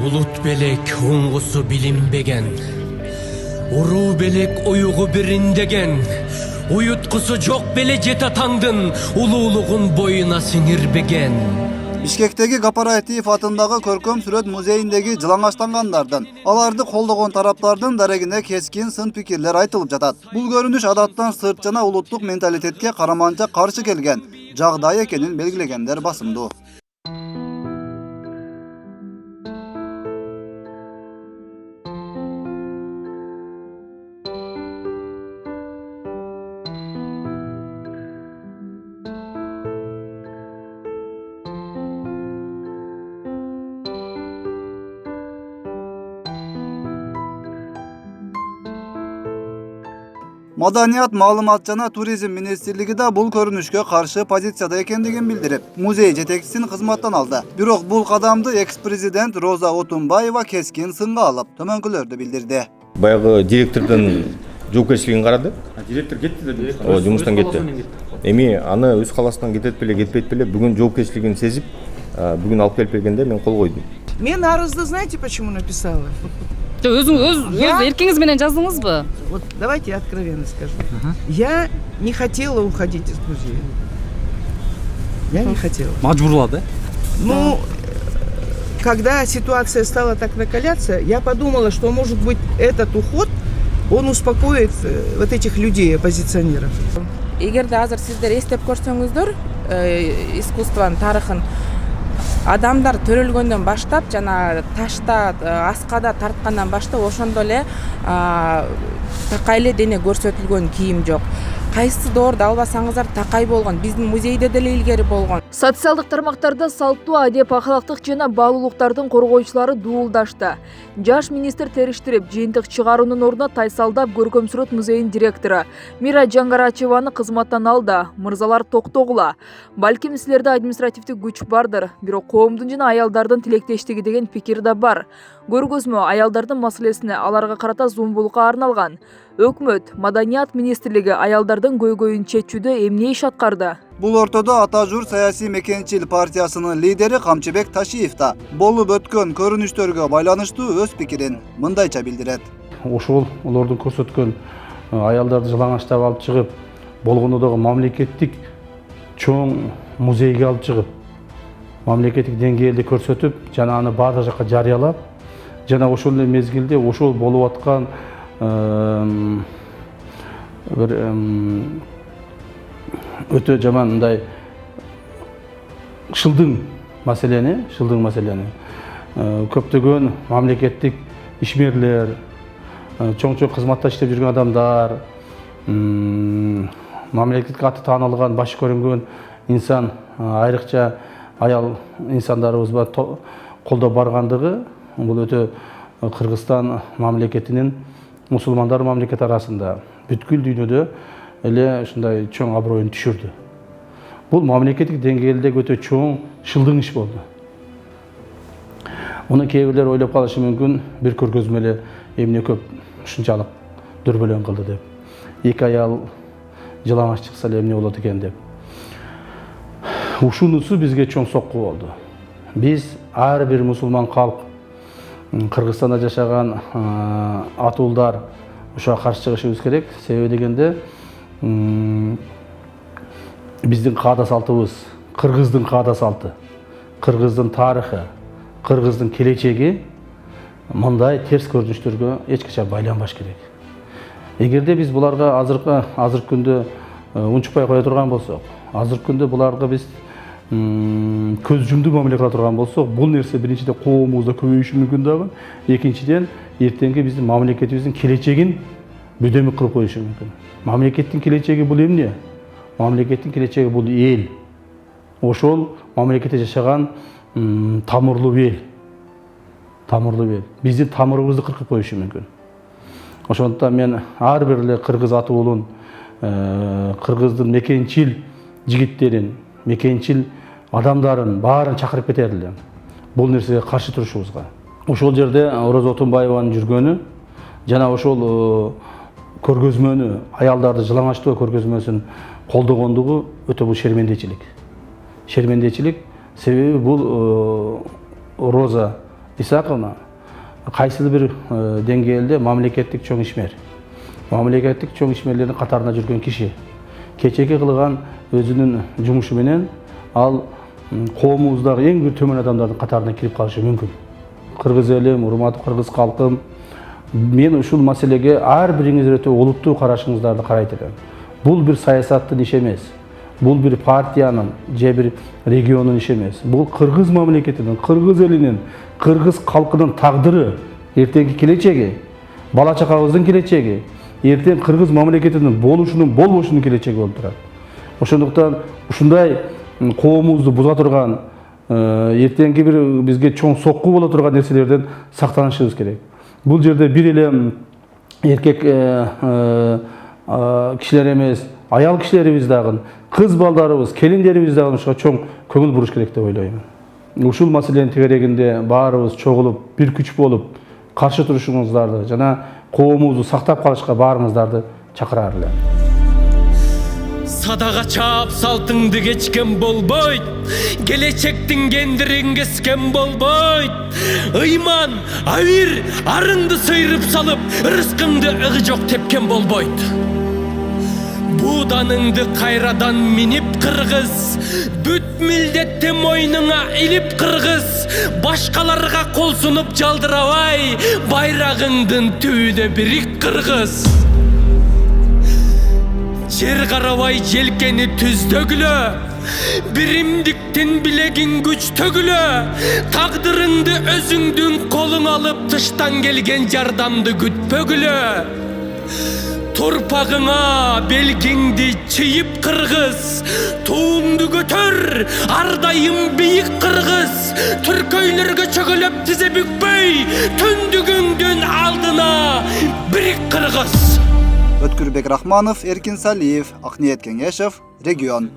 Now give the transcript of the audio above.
Bulut belek оңғысы билинбеген, уруу белек уюгу бириндеген, уюткусу жок беле жет атаңдын, улуулугун боюна сиңирбеген. Бишкектеги Кооператив атындагы көркөм сүрөт музейиндеги жылаңачтангандардын, аларды колдогон тараптардын дарегине кескин сын пикирлер айтылып жатат. Бул көрүнүш адаттан сырт жана улуттук менталитетке караманча каршы келген жагдай экенин белгилегендер басымдуу. Маданият, маалымат жана туризм министрлиги да бул көрүнүшкө каршы позицияда экендигин билдирип, музей жетекчисин кызматтан алды. Бирок бул кадамды экс-президент Роза Отунбаева кескин сынга алып, төмөнкүлөрдү билдирди. Баягы директордун жоопкерчилигин карады. Директор кетти да жумуштан кетти. Эми аны өз каласынан кетет беле, кетпейт беле, бүгүн жоопкерчилигин сезип, бүгүн алып келип бергенде мен кол койдум. Мен арызды знаете, почему написала? Өз эркиңиз менен жаздыңызбы? Вот давайте я откровенно скажу. Я не хотела уходить из музея. Я не хотела. Мажбурлады. Ну, когда ситуация стала так накаляться, я подумала, что, может быть, этот уход, он успокоит вот этих людей, оппозиционеров. Эгерде азыр сиздер эстеп көрсөңүздөр, искусствонун тарыхын адамдар төрөлгөндөн баштап жана ташта аскада тарткандан баштап ошондо эле такай эле дене көрсөтүлгөн кийим жок. Кайсы доорду албасаңыздар такай болгон, биздин музейде деле илгери болгон. Социалдык тармактарда салттуу адеп акылактык жана баалуулуктардын коргоочулары дуулдашты. Жаш министр териштирип, жыйынтык чыгаруунун ордуна тайсалдап көркөм сүрөт музейинин директору Мира Жаңгарачеваны кызматтан алды. Мырзалар токтогула. Балким силерде административдик күч бардыр, бирок коомдун жана аялдардын тилектештиги деген пикир да бар. Көргөзмө аялдардын маселесине, аларга карата зомбулукка арналган. Өкмөт, Маданият министрлиги аялдардын көйгөйүн чечүүдө эмне иш аткарды? Бул ортодо Атажур саясий мекенчил партиясынын лидери Камчыбек Ташиев да болуп өткөн көрүнүштөргө байланыштуу өз пикирин мындайча билдирет. Ошол олордун көрсөткөн аялдарды жылаңачтап алып чыгып, болгону дагы мамлекеттик чоң музейге алып чыгып, мамлекеттик деңгээлде көрсөтүп, жана аны баардык жакка жарыялап, жана ошол эле мезгилде ошол болуп аткан bir öte жаман мындай шылдың маселени көптөгөн мамлекеттик ишмерлер, чоң кызматта иштеп жүргөн адамдар, мамлекеттик аты таанылган, башы көрүнгөн инсан, айрыкча аял инсандарыбызга колдоп баргандыгы бул өтө Кыргызстан мамлекетинин мусулмандар мамлекет арасында бүткүл дүйнөдө эле ушундай чоң аброюн түшүрдү. Бул мамлекеттик деңгээлде өтө чоң шылдың иш болду. Муну кээ бирлер ойлоп калышы мүмкүн, бир көргөзмө эле эмне көп ушунчалык дүрбөлөң кылды деп. Эки аял жылаңач чыкса эле эмне болот экен деп. Ушунусу бизге чоң сокку болду. Биз ар бир мусулман калк, Кыргызстанда жашаган атуулдар ошого каршы чыгышыбыз керек. Себеби дегенде биздин каада салтыбыз, кыргыздын каада салты, кыргыздын тарыхы, кыргыздын келечеги мындай терс көрүнүштөргө эч качан байланбаш керек. Эгерде биз буларга азыркы күндө унчукпай кое турган болсок, азыркы күндө буларга биз көз жумду мамиле кыла турган болсок, бул нерсе биринчиден коомубузда көбөйүшү мүмкүн дагы, экинчиден эртеңки биздин мамлекетибиздин келечегин бөдөмүк кылып коюшу мүмкүн. Мамлекеттин келечеги бул эмне? Мамлекеттин келечеги бул эл. Ошол мамлекетте жашаган тамырлуу эл. Биздин тамырыбызды кыркып коюшу мүмкүн. Ошондуктан мен ар бир эле кыргыз атуулун, кыргыздын мекенчил жигиттерин, мекенчил адамдарын баарын чакырып кетер элем. Бул нерсеге каршы турушубузга. Ошол жерде Роза Отунбаеванын жүргөнү жана ошол көргөзмөнү, аялдарды жылаңачтоо көргөзмөсүн колдогондугу өтө бул шермендечилик. Себеби бул Роза Исаковна кайсыл бир деңгээлде мамлекеттик чоң ишмер. Мамлекеттик чоң ишмерлердин катарында жүргөн киши. Кечеги кылган өзүнүн жумушу менен ал коомубуздагы эң бир төмөн адамдардын катарына кирип калышы мүмкүн. Кыргыз элим, урматтуу кыргыз калкым, мен ушул маселеге ар бириңиз өтө олуттуу карашыңыздарды карайт элем. Бул бир саясаттын иши эмес. Бул бир партиянын же бир региондун иши эмес. Бул кыргыз мамлекетинин, кыргыз элинин, кыргыз калкынын тагдыры, эртеңки келечеги, бала чакабыздын келечеги, эртең кыргыз мамлекетинин болушунун, болбошунун келечеги болуп турат. Ошондуктан ушундай коомубузду буза турган, эртеңки бир бизге чоң сокку боло турган нерселерден сактанышыбыз керек. Бул жерде бир эле эркек кишилер эмес, аял кишилерибиз дагы, кыз балдарыбыз, келиндерибиз дагы ушуга чоң көңүл буруш керек деп ойлоймун. Ушул маселенин тегерегинде баарыбыз чогулуп, бир күч болуп, каршы турушуңуздарды жана коомубузду сактап калышка баарыңыздарды чакырар элем. Садага чаап салтыңды кечкен болбойт, келечектин кендирин кескен болбойт. Ыйман, авир, арыңды сыйрып салып, рызкыңды ыгы жок тепкен болбойт. Буданыңды кайрадан минип кыргыз, бүт милдетти мойнуңа илип кыргыз, башкаларга кол сунуп жалдырабай, байрагыңдын түбүнө бирик кыргыз. Жер карабай желкени түздөгүлө, биримдиктин билегин күчтөгүлө, тагдырыңды өзүңдүн колуң алып, тыштан келген жардамды күтпөгүлө. Torpağına belgingdi çiğip kırgız, tuğumdu götür, ardayım biyik kırgız, Türköylörgө çögölöp tize bükböy, tündügündün aldına birik kırgız. Өткүрбек Рахманов, Эркин Салиев, Акниет Кеңешев, Регион.